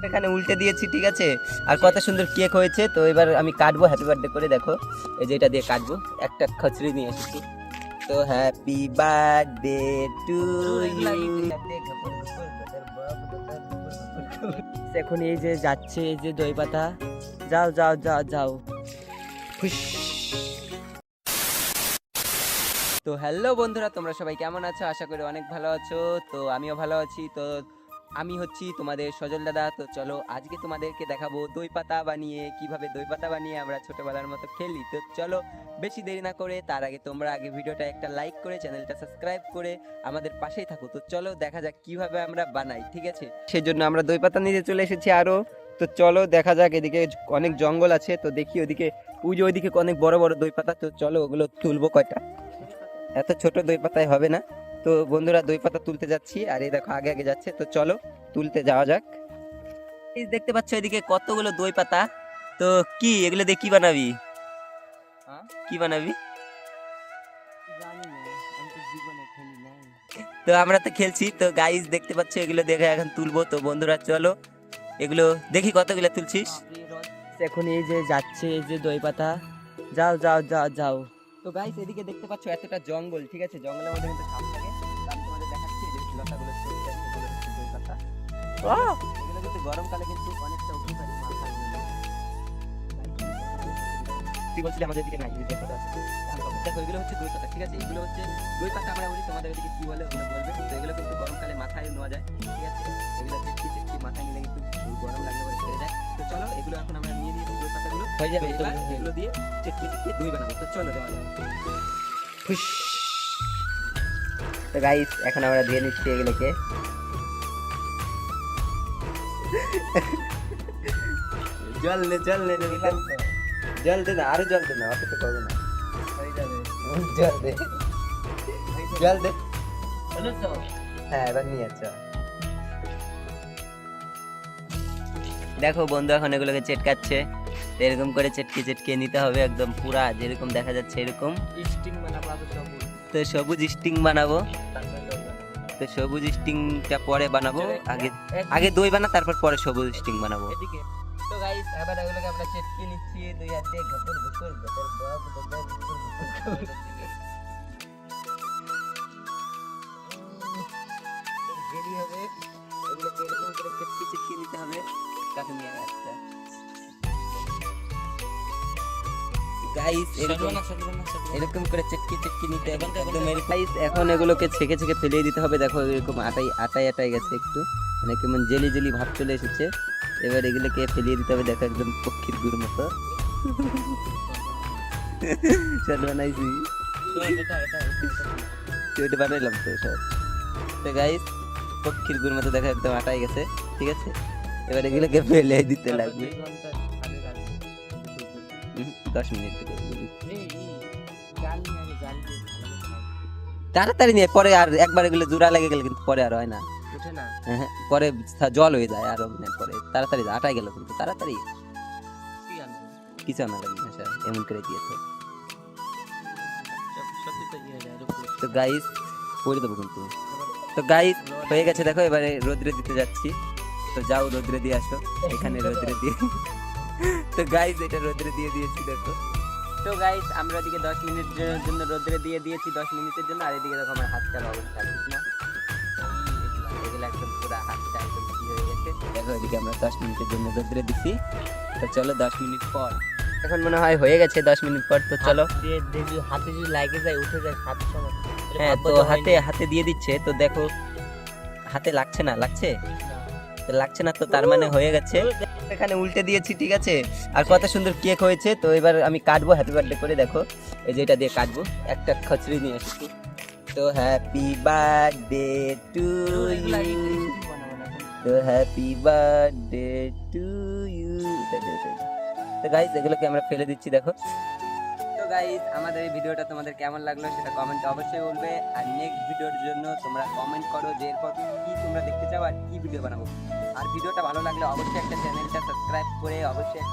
এখানে উল্টে দিয়েছি, ঠিক আছে। আর কত সুন্দর কেক হয়েছে। তো এবার আমি কাটবো হ্যাপি বার্থডে করে, দেখো এই যে এটা দিয়ে কাটবো। একটা খচড়ি নিয়ে এসেছি। তো হ্যাপি বার্থডে টু ইউ। এখন এই যে যাচ্ছে এই যে দই পাতা, যাও যাও যাও যাও। তো হ্যালো বন্ধুরা, তোমরা সবাই কেমন আছো? আশা করি অনেক ভালো আছো। তো আমিও ভালো আছি। তো আমি হচ্ছি তোমাদের সজল দাদা। তো চলো আজকে তোমাদেরকে দেখাবো দই পাতা বানিয়ে, কিভাবে দই পাতা বানিয়ে আমরা ছোটবেলার মতো খেলি। তো চলো বেশি দেরি না করে, তার আগে তোমরা আগে ভিডিওটা একটা লাইক করে চ্যানেলটা সাবস্ক্রাইব করে আমাদের পাশেই থাকো। তো চলো দেখা যাক কিভাবে আমরা বানাই, ঠিক আছে। সেই জন্য আমরা দই পাতা নিতে চলে এসেছি আরো। তো চলো দেখা যাক, এদিকে অনেক জঙ্গল আছে। তো দেখি ওদিকে পুজো, ওইদিকে অনেক বড় বড় দই পাতা। তো চলো ওগুলো তুলবো। কয়টা, এত ছোট দই পাতায় হবে না। তো বন্ধুরা দই পাতা তুলতে যাচ্ছি, আর এই দেখো আগে আগে যাচ্ছে। তো চলো তুলতে যাওয়া যাক। এই দেখতে পাচ্ছ এদিকে কতগুলো দই পাতা। তো কি এগুলো দিয়ে কি বানাবি? কি বানাবি? তো আমরা তো খেলছি। তো গাইস দেখতে পাচ্ছ এগুলো দেখে এখন তুলবো। তো বন্ধুরা চলো এগুলো দেখি কতগুলো তুলছিস। এখন এই যে যাচ্ছে এই যে দই পাতা, যাও যাও যাও যাও। তো গাইস এদিকে দেখতে পাচ্ছ এতটা জঙ্গল, ঠিক আছে। জঙ্গলের মধ্যে কিন্তু সাপ থাকে। তো আমি তোমাদের দেখাচ্ছি এই যে লতাগুলো ছোট্ট এগুলো হচ্ছে দই পাতা। এগুলো কিন্তু গরমকালে কিন্তু অনেকটা উপকারী মাথার জন্য। তুই বলছিলি আমাদের এদিকে নাই, দই পাতা আছে। দেখো এগুলো হচ্ছে দই পাতা, ঠিক আছে। এগুলো হচ্ছে দই পাতা আমরা বলি, তোমাদের এদিকে কি বলে ওগুলো বলবে। তো এগুলো কিন্তু গরমকালে মাথায় নেওয়া যায়, ঠিক আছে। এগুলো চেটকি চেটকি মাথায় নিলে কিন্তু গরম লাগলে পরে ছেড়ে যায়। তো চলো এগুলো এখন আমরা নিয়ে নিয়েছি দই পাতাগুলো, হয়ে যাবে। এবার এগুলো দিয়ে চেটকি চেটকি দই বানাবো। তো চলো যাওয়া যাক। তো গাইস এখন আমরা দিয়ে নিচ্ছি এগুলোকে। জল দে জল দে জল দে না, আরো জল দে না, অত তো করবো না। জল দে জল দে। হ্যাঁ এবার নিয়ে আচ্ছা। দেখো বন্ধু এখন এগুলোকে চেটকাচ্ছে। এরকম করে চেটকে চেটকে নিতে হবে একদম পুরা যেরকম দেখা যাচ্ছে এরকম। তো সবুজ স্টিং বানাবো। তো সবুজ স্টিংটা পরে বানাবো, আগে আগে দই বানা তারপর পরে সবুজ স্টিং বানাবো। তো গাইস এবার এগুলোকে আমরা চেটকে নিচ্ছি দুই হাতে, ঘপর ঘপর ঘপর ঘপর। জেলি হবে, এগুলোকে এরকম করে চেটকে চেটকে নিতে হবে। কাকে নিয়ে আসছে গাইস এরকম করে চেটকে চেটকে নিতে হবে একদম। গাইস এখন এগুলোকে ছেঁকে ছেঁকে ফেলিয়ে দিতে হবে। দেখো এরকম আটাই আটাই আটাই গেছে একটু, মানে কেমন জেলি জেলি ভাব চলে এসেছে। এবার এগুলোকে ফেলিয়ে দিতে হবে। দেখো একদম পক্ষীর গুড় মতো সব বানাইছি, ওইটা বানাইলাম তো সব। তো গাইস পক্ষীর গুড় মতো দেখো একদম আটাই গেছে, ঠিক আছে। এবার এগুলোকে ফেলে দিতে লাগবে 10 মিনিট। তাড়াতাড়ি নিয়ে পরে আর একবার এগুলো জোড়া লেগে গেলে কিন্তু পরে আর হয় না, হ্যাঁ পরে জল হয়ে যায়। আর পরে তাড়াতাড়ি আটাই গেল কিন্তু তাড়াতাড়ি কিছু আনা লাগবে না, স্যার এমন করে দিয়েছে। তো গাইস করে দেবো কিন্তু। তো গাইস হয়ে গেছে দেখো, এবারে রোদ্রে দিতে যাচ্ছি। তো যাও রোদ্রে দিয়ে আসো, এখানে রোদ্রে দিয়ে। তো গাইস এটা রোদ্রে দিয়ে দিয়েছি দেখো। তো গাইস আমরা এদিকে 10 মিনিটের জন্য রোদ্রে দিয়ে দিয়েছি, 10 মিনিটের জন্য। আর এদিকে দেখো আমার হাতটার অবস্থা ঠিক না, এগুলো একদম পুরো হাতটা একদম কি হয়ে গেছে। দেখো এদিকে আমরা 10 মিনিটের জন্য রোদ্রে দিচ্ছি। তো চলো 10 মিনিট পর, এখন মনে হয় হয়ে গেছে 10 মিনিট পর। তো চলো দেখি হাতে যদি লাগে যায় উঠে যায় হাত সময়। হ্যাঁ তো হাতে হাতে দিয়ে দিচ্ছে। তো দেখো হাতে লাগছে না, লাগছে তো লাগছে না, তো তার মানে হয়ে গেছে। এখানে উল্টে দিয়েছি, ঠিক আছে। আর কত সুন্দর কেক হয়েছে। তো এবার আমি কাটবো হ্যাপি বার্থডে করে, দেখো এই যে এটা দিয়ে কাটবো। একটা খচড়ি নিয়ে এসেছি। তো হ্যাপি বার্থডে টু ইউ, তো হ্যাপি বার্থডে টু ইউ। তো গাইস এগুলোকে আমরা ফেলে দিচ্ছি দেখো। তো গাইস আমাদের এই ভিডিওটা তোমাদের কেমন লাগলো সেটা কমেন্টে অবশ্যই বলবে। আর নেক্সট ভিডিওর জন্য তোমরা কমেন্ট করো যে এরপর কি তোমরা দেখতে চাও আর কি ভিডিও বানাবো। আর ভিডিওটা ভালো লাগলে অবশ্যই একটা চ্যানেলটা সাবস্ক্রাইব করে, অবশ্যই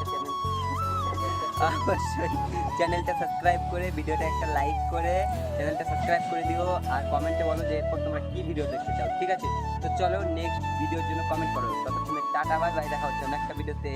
চ্যানেলটা সাবস্ক্রাইব করে, ভিডিওটা একটা লাইক করে চ্যানেলটা সাবস্ক্রাইব করে দিও। আর কমেন্টে বলো যে এরপর তোমরা কি ভিডিও দেখতে চাও, ঠিক আছে। তো চলো নেক্সট ভিডিওর জন্য কমেন্ট করো। ততক্ষণে টাটা বাই বাই, দেখা হচ্ছে অন্য একটা ভিডিওতে।